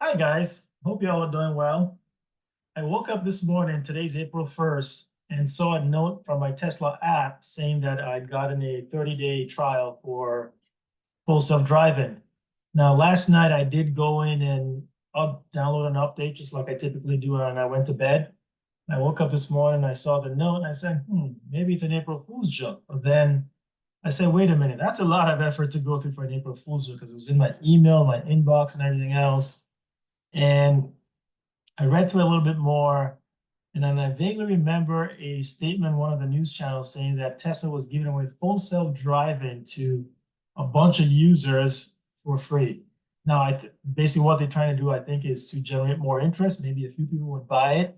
Hi guys, hope you all are doing well. I woke up this morning, today's April 1st, and saw a note from my Tesla app saying that I'd gotten a 30-day trial for full self-driving. Now, last night I did go in and download an update just like I typically do when I went to bed. And I woke up this morning, I saw the note, and I said, maybe it's an April Fool's joke. But then I said, wait a minute, that's a lot of effort to go through for an April Fool's joke because it was in my email, my inbox, and everything else. And I read through it a little bit more, and then I vaguely remember a statement on one of the news channels saying that Tesla was giving away full self-driving to a bunch of users for free. Now, basically what they're trying to do, I think, is to generate more interest. Maybe a few people would buy it,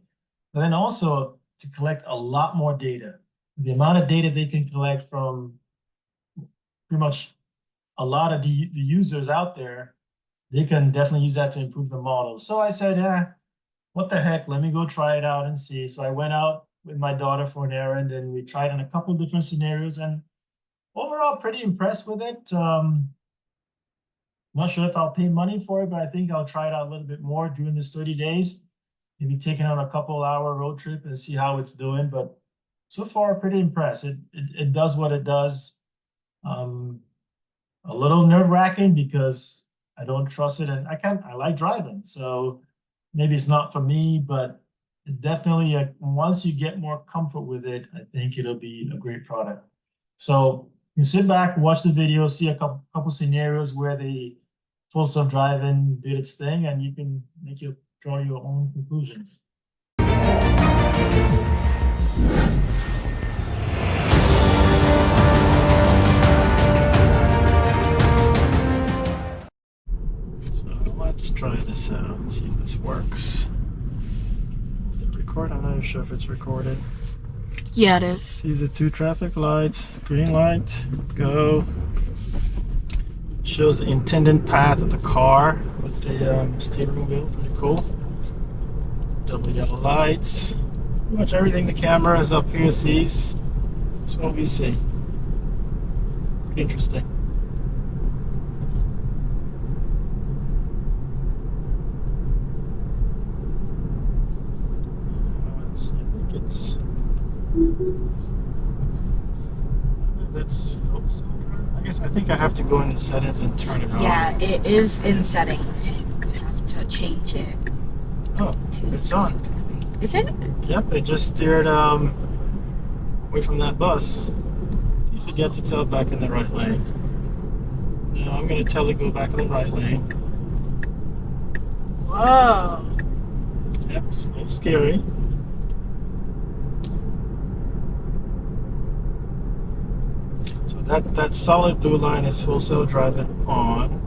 but then also to collect a lot more data. The amount of data they can collect from pretty much a lot of the users out there, they can definitely use that to improve the model. So I said, what the heck, let me go try it out and see. So I went out with my daughter for an errand and we tried in a couple different scenarios and overall pretty impressed with it. Not sure if I'll pay money for it, but I think I'll try it out a little bit more during this 30 days. Maybe taking on a couple-hour road trip and see how it's doing. But so far, pretty impressed. It does what it does. A little nerve-wracking because I don't trust it, and I like driving, so maybe it's not for me, but it's definitely once you get more comfort with it, I think it'll be a great product. So you sit back, watch the video, see a couple scenarios where the full self-driving did its thing, and you can draw your own conclusions. Let's try this out and see if this works. Is it record? I'm not sure if it's recorded. Yeah, it is. See the two traffic lights. Green light, go. Shows the intended path of the car with the steering wheel. Pretty cool. Double yellow lights. Pretty much everything the camera is up here sees. That's what we see. Pretty interesting. That's full self-driving. I think I have to go into settings and turn it on. Yeah, it is in settings. You have to change it. Oh, it's on. Is it? Yep, it just steered away from that bus. You forget to tell back in the right lane. No, I'm gonna tell it go back in the right lane. Whoa. Yep, it's a little scary. So that solid blue line is full self-driving on.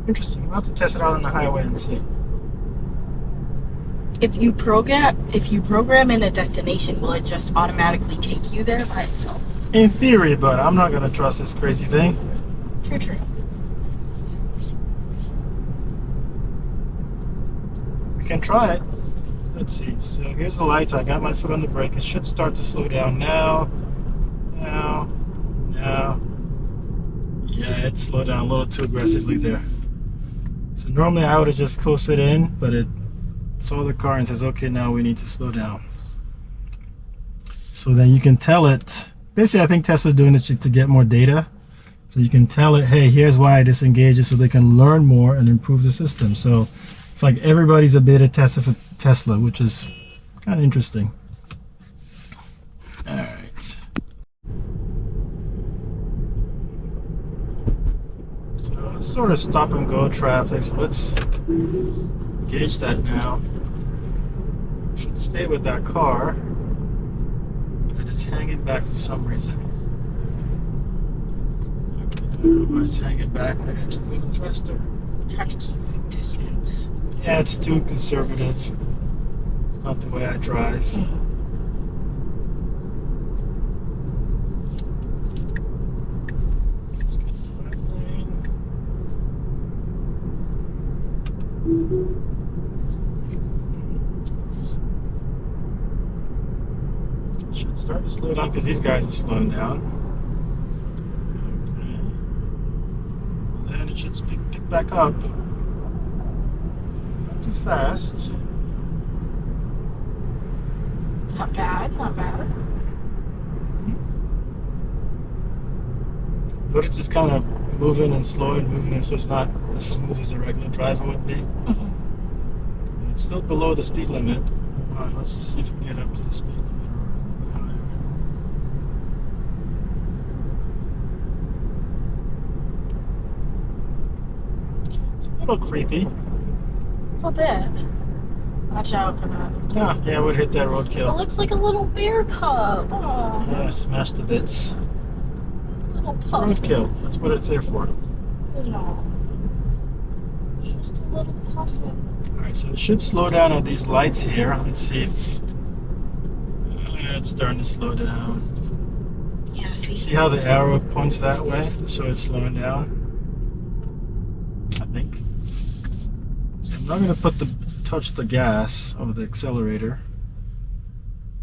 Interesting. We'll have to test it out on the highway and see. If you program in a destination, will it just automatically take you there by itself? In theory, but I'm not gonna trust this crazy thing. True. We can try it. Let's see. So here's the lights. I got my foot on the brake. It should start to slow down now. Now. Yeah, it slowed down a little too aggressively there. So normally I would have just coasted in, but it saw the car and says, okay, now we need to slow down. So then you can tell it, basically I think Tesla's doing this to get more data. So you can tell it, hey, here's why I disengage it, so they can learn more and improve the system. So it's like everybody's a beta tester for Tesla, which is kind of interesting. All right. So it's sort of stop and go traffic. So let's gauge that now. Should stay with that car, but it is hanging back for some reason. Okay, I don't know why it's hanging back. I got to move faster. Trying to keep the distance. Yeah, it's too conservative. It's not the way I drive. Let's get the right lane. It should start to slow down because these guys are slowing down. Okay. And it should should pick back up. Not too fast. Not bad, not bad. Notice it's kind of moving and slowing, so it's not as smooth as a regular driver would be. It's still below the speed limit. Alright, let's see if we can get up to the speed limit or a little bit higher. It's a little creepy. A little bit. Watch out for that. Yeah, I would hit that It roadkill. looks like a little bear cub. Oh, Yeah, smash the bits. little puffy. Roadkill, that's what it's there for. No. Just a little puffin. Alright, so it should slow down at these lights here. Let's see if it's starting to slow down. Yeah, See how the arrow points that way? So it's slowing down. I think. So I'm not gonna touch the gas or the accelerator.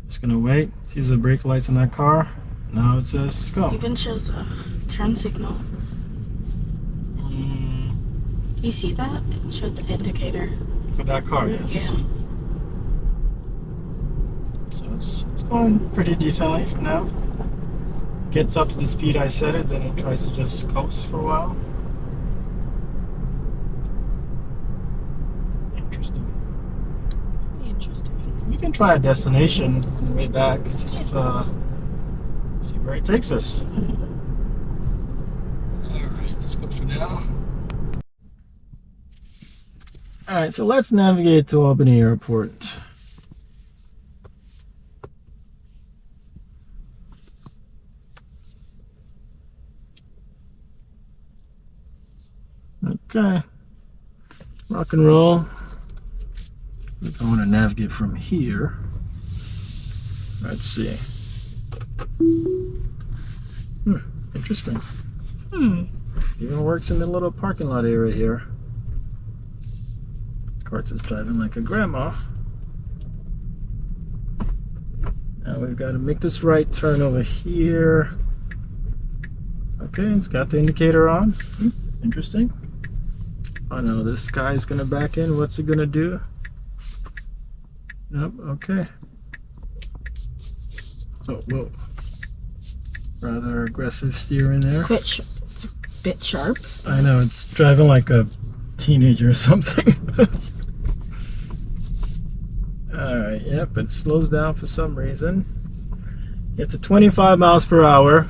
Just gonna wait. See the brake lights on that car? Now it says let's go. Even shows a turn signal. Do you see that? It showed the indicator. For that car, yes. Yeah. So it's going pretty decently for now. Gets up to the speed I set it, then it tries to just coast for a while. Interesting. Interesting. We can try a destination on the way back, see if see where it takes us. Alright, let's go for now. Alright, so let's navigate to Albany Airport. Okay. Rock and roll. I want to navigate from here. Let's see. Interesting. Even works in the little parking lot area here. Quartz is driving like a grandma. Now we've got to make this right turn over here. Okay, it's got the indicator on. Interesting. Oh no, this guy's gonna back in. What's he gonna do? Nope, okay. Oh, whoa. Rather aggressive steering there. It's a bit sharp. I know, it's driving like a teenager or something. Alright, yep, it slows down for some reason. It's at 25 miles per hour.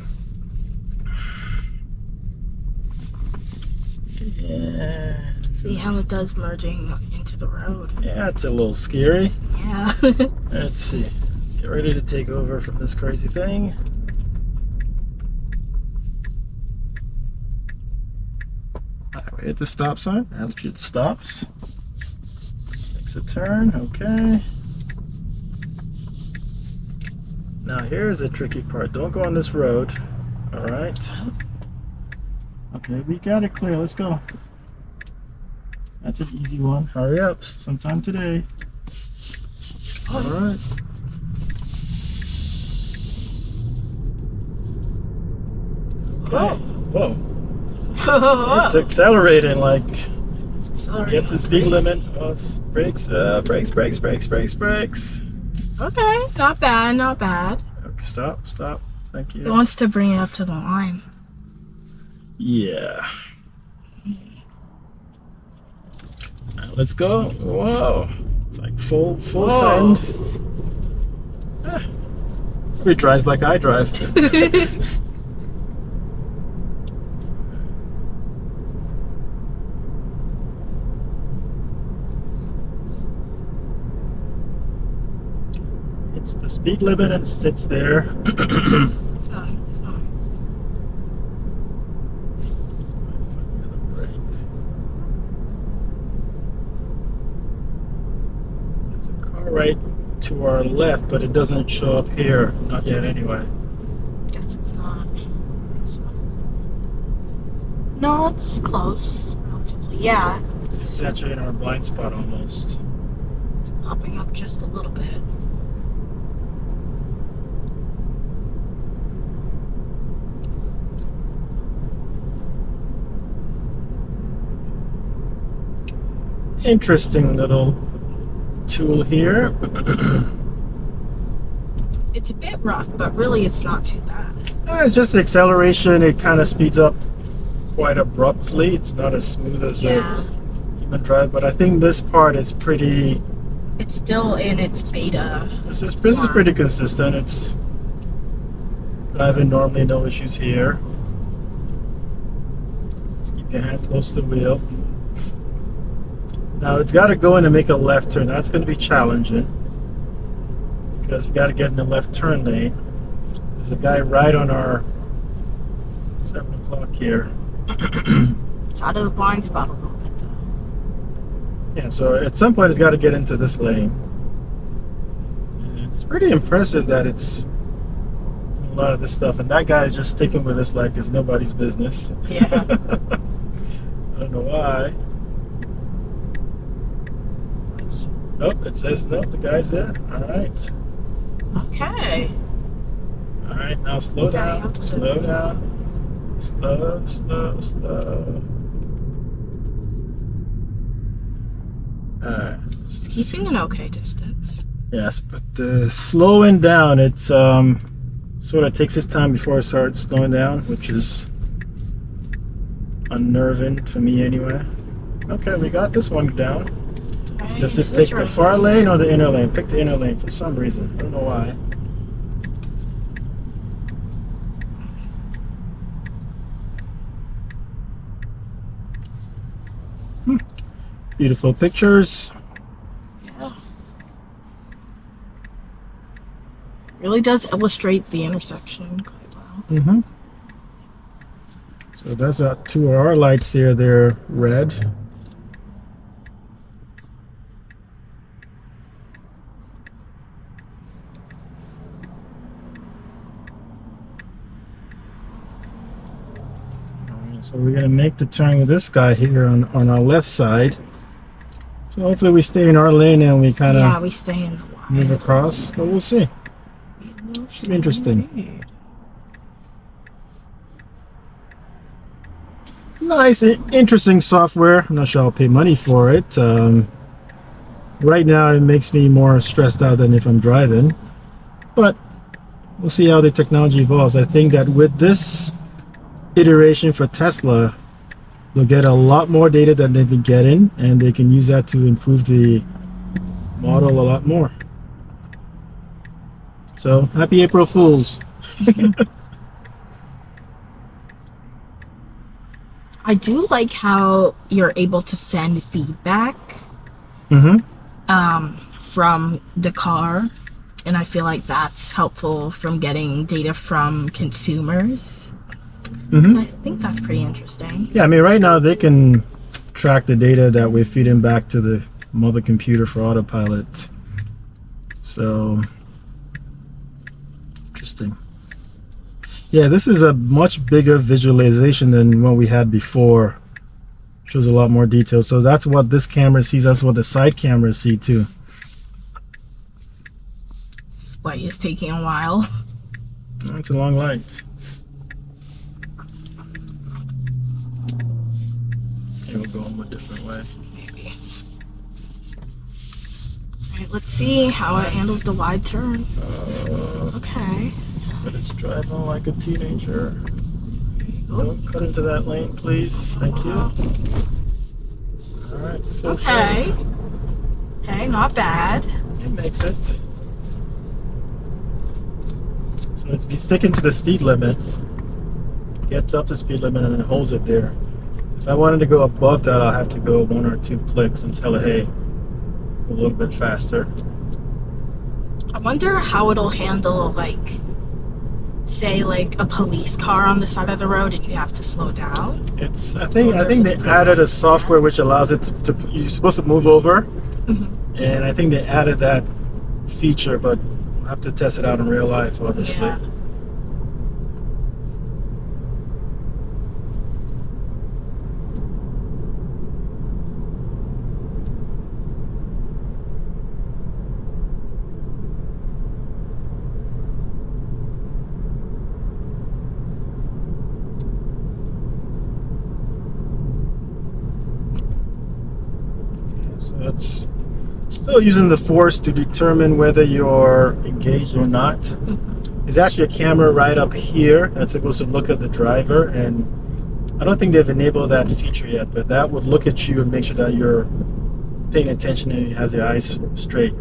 See how it does merging into the road. Yeah, it's a little scary. Yeah. Let's see. Get ready to take over from this crazy thing. Alright, we hit the stop sign. Altitude stops. Makes a turn. Okay. Now here's a tricky part. Don't go on this road. Alright. Okay, we got it clear. Let's go. That's an easy one. Hurry up. Sometime today. Alright. Okay. Whoa. It's accelerating like gets the speed limit. Oh, brakes, brakes. Okay, not bad, not bad. Okay, stop. Thank you. It wants to bring it up to the line. Yeah. Now let's go. Whoa. It's like full send. He drives like I drive. It's the speed limit and sits there. There's a car right to our left, but it doesn't show up here. Not yet, anyway. Guess it's not. No, it's close. Relatively, yeah. It's saturating our blind spot almost. It's popping up just a little bit. interesting little tool here. It's a bit rough, but really it's not too bad. It's just the acceleration. It kind of speeds up quite abruptly. It's not as smooth as a human drive, but I think this part is pretty. It's still in its beta. This is pretty consistent. It's driving normally, no issues here. Just keep your hands close to the wheel. Now it's got to go in and make a left turn. That's going to be challenging because we got to get in the left turn lane. There's a guy right on our 7 o'clock here. It's out of the blind spot a little bit though. Yeah, so at some point it's got to get into this lane. And it's pretty impressive that it's a lot of this stuff, and that guy is just sticking with us like it's nobody's business. Yeah. I don't know why. Oh, it says no, the guy's there. All right. Okay. All right, now slow down. Slow down. Slow, slow, slow. All right. It's keeping an okay distance. Yes, but the slowing down, it's sort of takes its time before it starts slowing down, which is unnerving for me anyway. Okay, we got this one down. Okay, Does it pick the far lane or the inner lane? Pick the inner lane for some reason. I don't know why. Beautiful pictures. Yeah. Really does illustrate the intersection quite well. Mm-hmm. So that's two of our lights there. They're red. So we're gonna make the turn with this guy here on our left side. So hopefully we stay in our lane and we kind of we stay in the wide. move across, but we'll see. Should be interesting. Nice, interesting software. I'm not sure I'll pay money for it. Right now it makes me more stressed out than if I'm driving, but we'll see how the technology evolves. I think that with this iteration for Tesla, they'll get a lot more data than they've been getting, and they can use that to improve the model a lot more. So happy April Fools. I do like how you're able to send feedback from the car, and I feel like that's helpful from getting data from consumers. I think that's pretty interesting. Yeah, I mean, right now they can track the data that we're feeding back to the mother computer for autopilot. So, interesting. Yeah, this is a much bigger visualization than what we had before. Shows a lot more detail. So that's what this camera sees. That's what the side cameras see too. This light is taking a while. It's a long light. We'll go a different way. Maybe. Alright, let's see how it handles the wide turn. Okay. But it's driving like a teenager. Don't cut into that lane, please. Thank you. Alright. Okay. Okay, not bad. It makes it. So it's be sticking to the speed limit. Gets up to speed limit and it holds it there. If I wanted to go above that, I'll have to go 1 or 2 clicks and tell it, hey, go a little bit faster. I wonder how it'll handle, like, say, like a police car on the side of the road and you have to slow down. It's I think they added a software which allows it to you're supposed to move over, and I think they added that feature, but we'll have to test it out in real life, obviously. Yeah. So it's still using the force to determine whether you're engaged or not. There's actually a camera right up here that's supposed to look at the driver, and I don't think they've enabled that feature yet, but that would look at you and make sure that you're paying attention and you have your eyes straight.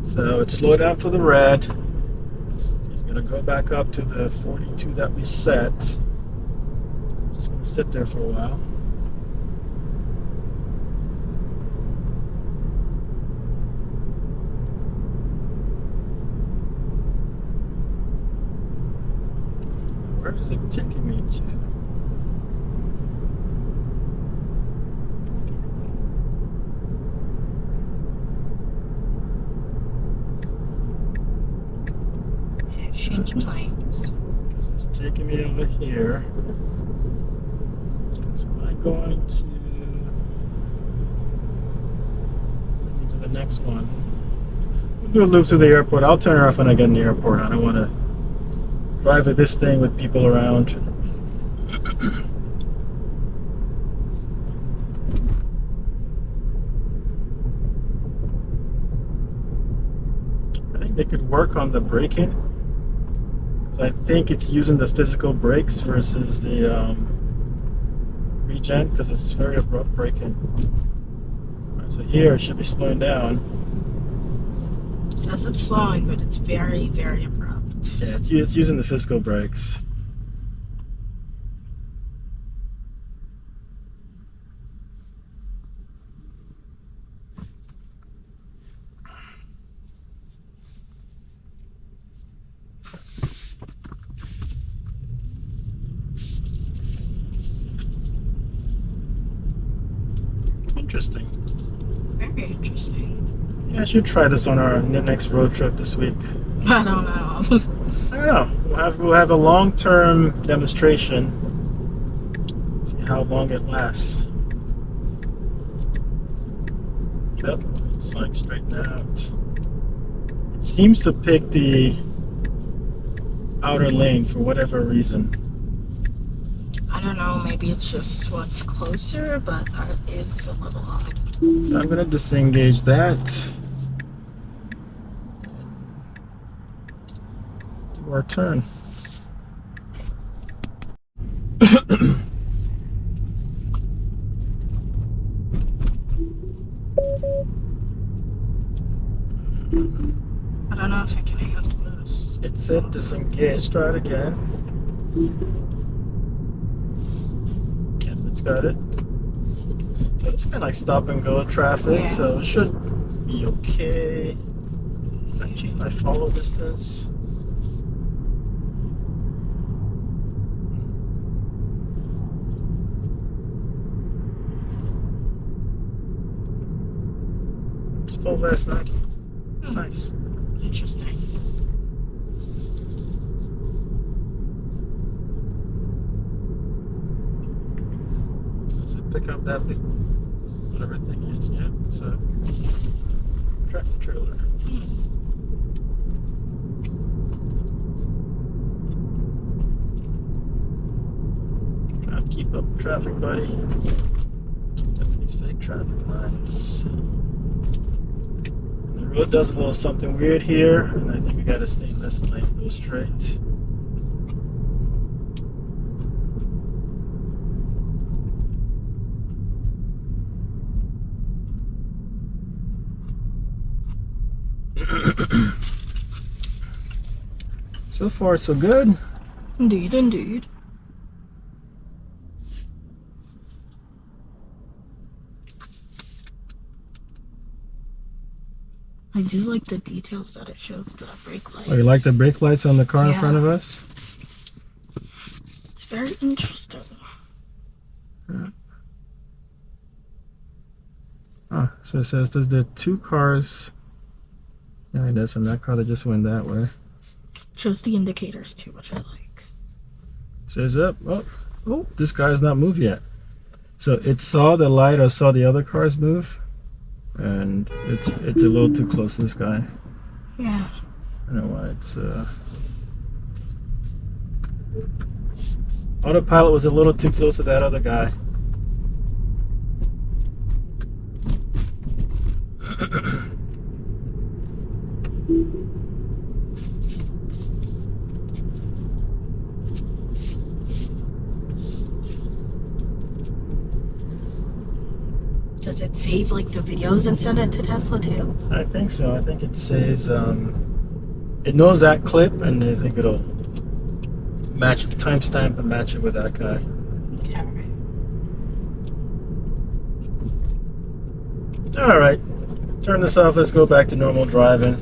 So it's slowed down for the red. It's going to go back up to the 42 that we set. Just going to sit there for a while. Where is it taking me to? Change planes. Because it's taking me over here. So I'm going to take me to the next one. We'll do a loop through the airport. I'll turn her off when I get in the airport. I don't want to drive with this thing with people around. I think they could work on the braking. I think it's using the physical brakes versus the regen, because it's very abrupt braking. Right, so here it should be slowing down. It says it's slowing, but it's very, very abrupt. Yeah, it's using the physical brakes. Interesting. Very interesting. Yeah, I should try this on our next road trip this week. I don't know. I don't know. We'll have a long-term demonstration. See how long it lasts. Yep, it's like straighten out. It seems to pick the outer lane for whatever reason. I don't know, maybe it's just what's closer, but that is a little odd. So I'm gonna disengage that. Do our turn. I don't know if I can handle this. It said disengage. Try it again. Yep, it's got it. So it's kind of like stop and go traffic, Yeah. so it should be okay. I change my follow distance. It's full last night. Nice. Interesting. Does it pick up that big, whatever thing is? Yeah, so tractor trailer. Trying to keep up with traffic, buddy. Keep up these fake traffic lights. The road does a little something weird here, and I think we gotta stay in this lane, go straight. So far, so good. Indeed, indeed. I do like the details that it shows the brake lights. Oh, you like the brake lights on the car in Yeah. front of us? It's very interesting. Yeah. Oh, so it says there's the two cars. Yeah, it does. And that car that just went that way. Shows the indicators too, which I like. Says up. Oh, This car's not moved yet. So it saw the light or saw the other cars move, and it's a little too close to this guy. yeah. I don't know why it's autopilot was a little too close to that other guy. Does it save like the videos and send it to Tesla too? I think so. I think it saves. It knows that clip, and I think it'll match it, timestamp, and match it with that guy. Okay. All right, turn this off. Let's go back to normal driving.